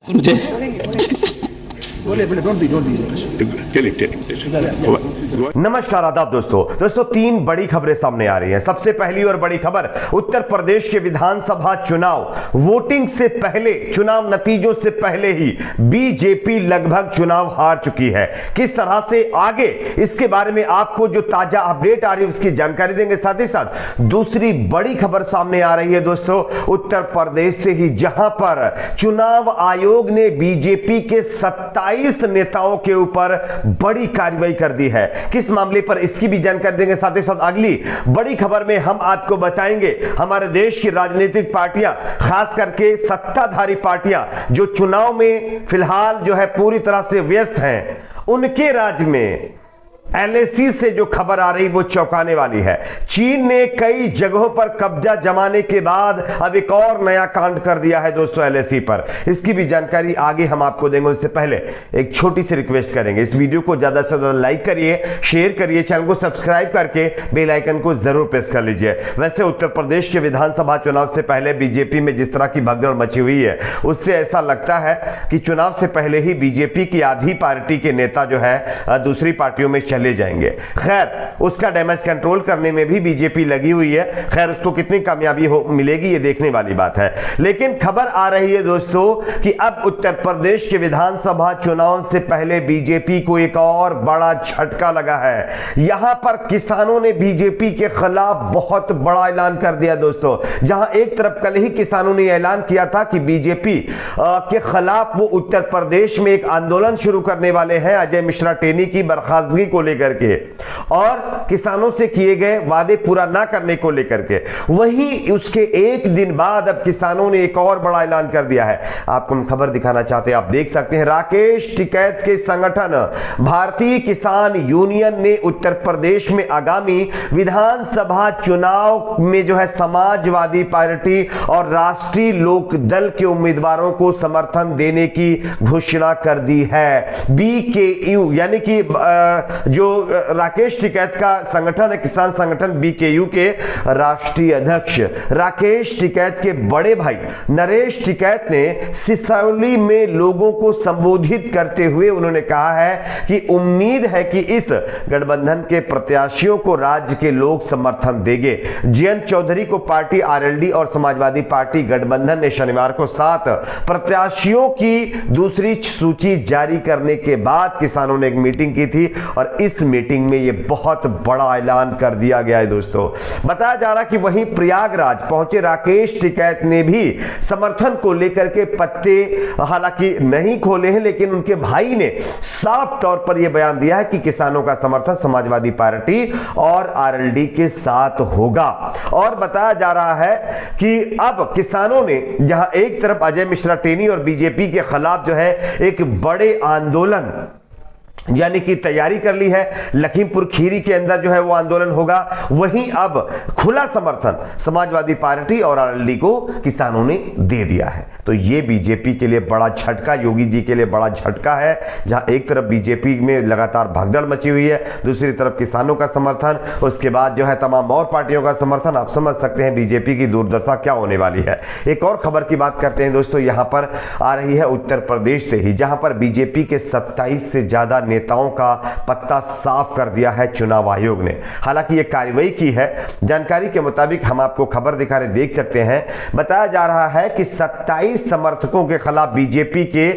मुझे बोले don't be नमस्कार आदाब दोस्तों तीन बड़ी खबरें सामने आ रही हैं। सबसे पहली और बड़ी खबर, उत्तर प्रदेश के विधानसभा चुनाव वोटिंग से पहले, चुनाव नतीजों से पहले ही बीजेपी लगभग चुनाव हार चुकी है। किस तरह से आगे, इसके बारे में आपको जो ताजा अपडेट आ रही है उसकी जानकारी देंगे। साथ ही साथ दूसरी बड़ी खबर सामने आ रही है दोस्तों, उत्तर प्रदेश से ही, जहां पर चुनाव आयोग ने बीजेपी के 27 नेताओं के ऊपर बड़ी कार्रवाई कर दी है। किस मामले पर, इसकी भी जानकारी देंगे। साथ ही साथ अगली बड़ी खबर में हम आपको बताएंगे हमारे देश की राजनीतिक पार्टियां, खास करके सत्ताधारी पार्टियां जो चुनाव में फिलहाल जो है पूरी तरह से व्यस्त हैं, उनके राज्य में एलएसी से जो खबर आ रही वो चौंकाने वाली है। चीन ने कई जगहों पर कब्जा जमाने के बाद अब एक और नया कांड कर दिया है दोस्तों एलएसी पर। इसकी भी जानकारी आगे हम आपको देंगे। उससे पहले एक छोटी सी रिक्वेस्ट करेंगे, इस वीडियो को ज्यादा से ज्यादा लाइक करिए, शेयर करिए, चैनल को सब्सक्राइब करके बेल आइकन को जरूर प्रेस कर लीजिए। वैसे उत्तर प्रदेश के विधानसभा चुनाव से पहले बीजेपी में जिस तरह की भगदड़ मची हुई है, उससे ऐसा लगता है कि चुनाव से पहले ही बीजेपी की आधी पार्टी के नेता जो है दूसरी पार्टियों में चले जाएंगे। खैर, उसका डैमेज कंट्रोल करने में भी बीजेपी लगी हुई है। खैर, उसको कितनी कामयाबी मिलेगी ये देखने वाली बात है। लेकिन खबर आ रही है दोस्तों कि अब उत्तर प्रदेश के विधानसभा चुनाव से पहले बीजेपी को एक और बड़ा झटका लगा है। यहां पर किसानों ने बीजेपी के खिलाफ बहुत बड़ा ऐलान कर दिया दोस्तों। जहां एक तरफ कल ही किसानों ने ऐलान किया था कि बीजेपी के खिलाफ वो उत्तर प्रदेश में एक आंदोलन शुरू करने वाले हैं अजय मिश्रा टेनी की बर्खास्तगी को लेकर के, और किसानों से किए गए वादे पूरा ना करने को लेकर के। वहीं उसके एक दिन बाद अब किसानों ने एक और बड़ा ऐलान कर दिया है। आपको हम खबर दिखाना चाहते हैं, आप देख सकते हैं। राकेश टिकैत के संगठन भारतीय किसान यूनियन ने उत्तर प्रदेश में आगामी विधानसभा चुनाव में जो है समाजवादी पार्टी और राष्ट्रीय लोक दल के उम्मीदवारों को समर्थन देने की घोषणा कर दी है। बीकेयू यानी कि जो राकेश टिकैत का संगठन है, किसान संगठन बीकेयू के राष्ट्रीय अध्यक्ष राकेश टिकैत के बड़े भाई नरेश टिकैत ने सिसौली में लोगों को संबोधित करते हुए उन्होंने कहा है कि उम्मीद है कि इस गठबंधन के प्रत्याशियों को राज्य के लोग समर्थन देंगे। जयंत चौधरी को पार्टी आरएलडी और समाजवादी पार्टी गठबंधन ने शनिवार को 7 प्रत्याशियों की दूसरी सूची जारी करने के बाद किसानों ने एक मीटिंग की थी और इस मीटिंग में यह बहुत बड़ा ऐलान कर दिया गया है दोस्तों। बताया जा रहा कि वहीं प्रयागराज पहुंचे राकेश टिकैत ने भी समर्थन को लेकर के पत्ते हालांकि नहीं खोले हैं, लेकिन उनके भाई ने साफ तौर पर यह बयान दिया है कि किसानों का समर्थन समाजवादी पार्टी और आरएलडी के साथ होगा। और बताया जा रहा है कि अब किसानों ने जहां एक तरफ अजय मिश्रा टेनी और बीजेपी के खिलाफ जो है एक बड़े आंदोलन यानी कि तैयारी कर ली है, लखीमपुर खीरी के अंदर जो है वो आंदोलन होगा, वहीं अब खुला समर्थन समाजवादी पार्टी और आरएलडी को किसानों ने दे दिया है। तो ये बीजेपी के लिए बड़ा झटका, योगी जी के लिए बड़ा झटका है। जहां एक तरफ बीजेपी में लगातार भगदड़ मची हुई है, दूसरी तरफ किसानों का समर्थन, उसके बाद जो है तमाम और पार्टियों का समर्थन। आप समझ सकते हैं बीजेपी की दुर्दशा क्या होने वाली है। एक और खबर की बात करते हैं दोस्तों, यहां पर आ रही है उत्तर प्रदेश से ही, जहां पर बीजेपी के 27 से ज्यादा नेताओं का पत्ता साफ कर दिया है चुनाव आयोग ने। हालांकि यह कार्रवाई की है, जानकारी के मुताबिक हम आपको खबर दिखा रहे, देख सकते हैं। बताया जा रहा है कि 27 समर्थकों के खिलाफ बीजेपी के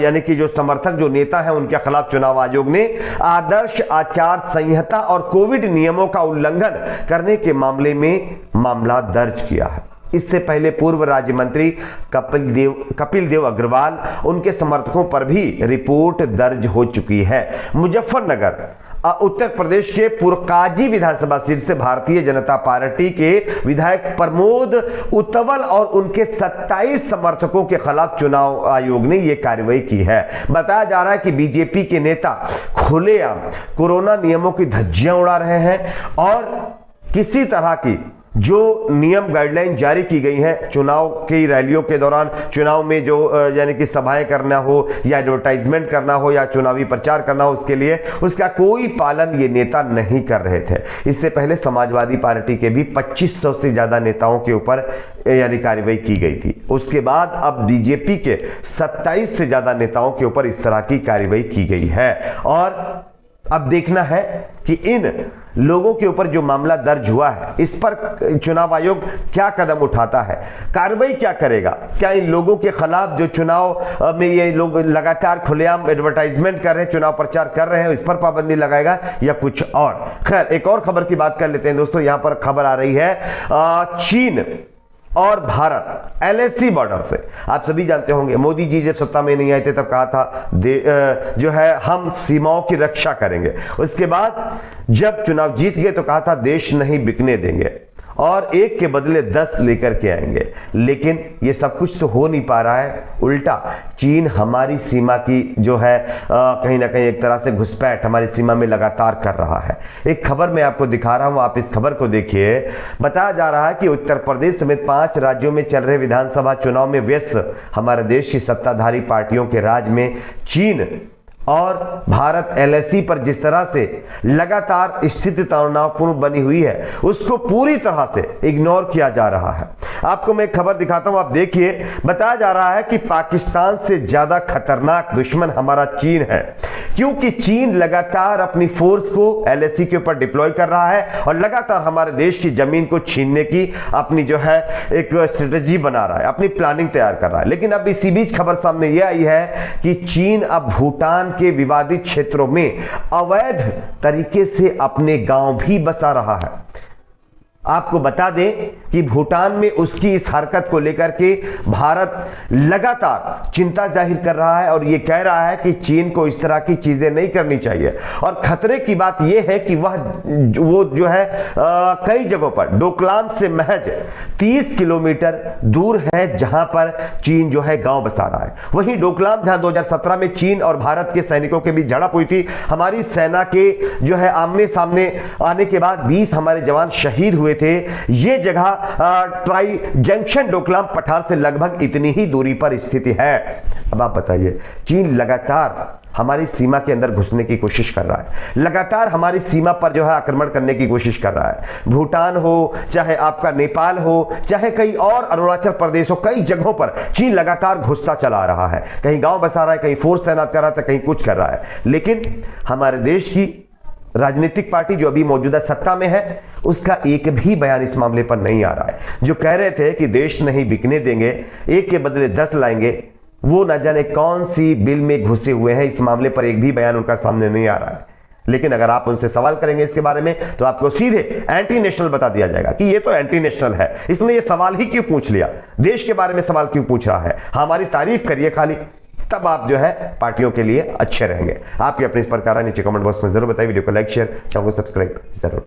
यानी कि जो समर्थक जो नेता हैं उनके खिलाफ चुनाव आयोग ने आदर्श आचार संहिता और कोविड नियमों का उल्लंघन करने के मामले में मामला दर्ज किया है। इससे पहले पूर्व राज्य मंत्री कपिल देव अग्रवाल, उनके समर्थकों पर भी रिपोर्ट दर्ज हो चुकी है। मुजफ्फरनगर उत्तर प्रदेश के पुरकाजी विधानसभा सीट से भारतीय जनता पार्टी के विधायक प्रमोद उतवल और उनके 27 समर्थकों के खिलाफ चुनाव आयोग ने यह कार्रवाई की है। बताया जा रहा है कि बीजेपी के नेता खुलेआम कोरोना नियमों की धज्जियां उड़ा रहे हैं और किसी तरह की जो नियम गाइडलाइन जारी की गई हैं चुनाव की रैलियों के दौरान, चुनाव में जो यानी कि सभाएं करना हो या एडवर्टाइजमेंट करना हो या चुनावी प्रचार करना हो, उसके लिए उसका कोई पालन ये नेता नहीं कर रहे थे। इससे पहले समाजवादी पार्टी के भी 2500 से ज्यादा नेताओं के ऊपर यानी कार्रवाई की गई थी। उसके बाद अब बीजेपी के 27 से ज्यादा नेताओं के ऊपर इस तरह की कार्रवाई की गई है और अब देखना है कि इन लोगों के ऊपर जो मामला दर्ज हुआ है इस पर चुनाव आयोग क्या कदम उठाता है, कार्रवाई क्या करेगा। क्या इन लोगों के खिलाफ जो चुनाव में ये लोग लगातार खुलेआम एडवर्टाइजमेंट कर रहे हैं, चुनाव प्रचार कर रहे हैं, इस पर पाबंदी लगाएगा या कुछ और। खैर, एक और खबर की बात कर लेते हैं दोस्तों। यहां पर खबर आ रही है चीन और भारत एलएसी बॉर्डर से। आप सभी जानते होंगे मोदी जी जब सत्ता में नहीं आए थे तब कहा था जो है हम सीमाओं की रक्षा करेंगे। उसके बाद जब चुनाव जीत गए तो कहा था देश नहीं बिकने देंगे और एक के बदले 10 लेकर के आएंगे। लेकिन ये सब कुछ तो हो नहीं पा रहा है, उल्टा चीन हमारी सीमा की जो है कहीं ना कहीं एक तरह से घुसपैठ हमारी सीमा में लगातार कर रहा है। एक खबर मैं आपको दिखा रहा हूं, आप इस खबर को देखिए। बताया जा रहा है कि उत्तर प्रदेश समेत 5 राज्यों में चल रहे विधानसभा चुनाव में व्यस्त हमारे देश की सत्ताधारी पार्टियों के राज में चीन और भारत एलएसी पर जिस तरह से लगातार स्थिति तनावपूर्ण बनी हुई है उसको पूरी तरह से इग्नोर किया जा रहा है। आपको मैं एक खबर दिखाता हूं, आप देखिए। बताया जा रहा है कि पाकिस्तान से ज्यादा खतरनाक दुश्मन हमारा चीन है, क्योंकि चीन लगातार अपनी फोर्स को एलएसी के ऊपर डिप्लॉय कर रहा है और लगातार हमारे देश की जमीन को छीनने की अपनी जो है एक स्ट्रेटेजी बना रहा है, अपनी प्लानिंग तैयार कर रहा है। लेकिन अब इसी बीच खबर सामने यह आई है कि चीन अब भूटान के विवादित क्षेत्रों में अवैध तरीके से अपने गांव भी बसा रहा है। आपको बता दें कि भूटान में उसकी इस हरकत को लेकर के भारत लगातार चिंता जाहिर कर रहा है और यह कह रहा है कि चीन को इस तरह की चीजें नहीं करनी चाहिए। और खतरे की बात यह है कि वो जो है कई जगहों पर डोकलाम से महज 30 किलोमीटर दूर है जहां पर चीन जो है गांव बसा रहा है। वहीं डोकलाम जहां 2017 में चीन और भारत के सैनिकों के बीच झड़प हुई थी, हमारी सेना के जो है आमने सामने आने के बाद 20 हमारे जवान शहीद हुए थे। यह जगह ट्राई जंक्शन डोकलाम पठार से लगभग इतनी ही दूरी पर स्थिति है। अब आप बताइए, चीन लगातार हमारी सीमा के अंदर घुसने की कोशिश कर रहा है, लगातार हमारी सीमा पर जो है आक्रमण करने की कोशिश कर रहा है। भूटान हो, चाहे आपका नेपाल हो, चाहे कई और अरुणाचल प्रदेश हो, कई जगहों पर चीन लगातार घुसता चला रहा है। कहीं गांव बसा रहा है, कहीं फोर्स तैनात कर रहा है, कहीं कुछ कर रहा है। लेकिन हमारे देश की राजनीतिक पार्टी जो अभी मौजूदा सत्ता में है उसका एक भी बयान इस मामले पर नहीं आ रहा है। जो कह रहे थे कि देश नहीं बिकने देंगे, एक के बदले 10 लाएंगे, वो न जाने कौन सी बिल में घुसे हुए हैं, इस मामले पर एक भी बयान उनका सामने नहीं आ रहा है। लेकिन अगर आप उनसे सवाल करेंगे इसके बारे में तो आपको सीधे एंटी नेशनल बता दिया जाएगा कि ये तो एंटी नेशनल है, इसने ये सवाल ही क्यों पूछ लिया, देश के बारे में सवाल क्यों पूछ रहा है, हमारी तारीफ करिए खाली, तब आप जो है पार्टियों के लिए अच्छे रहेंगे। आपकी अपनी इस प्रकार नीचे कमेंट बॉक्स में जरूर बताइए। वीडियो को लाइक शेयर, चैनल को सब्सक्राइब जरूर।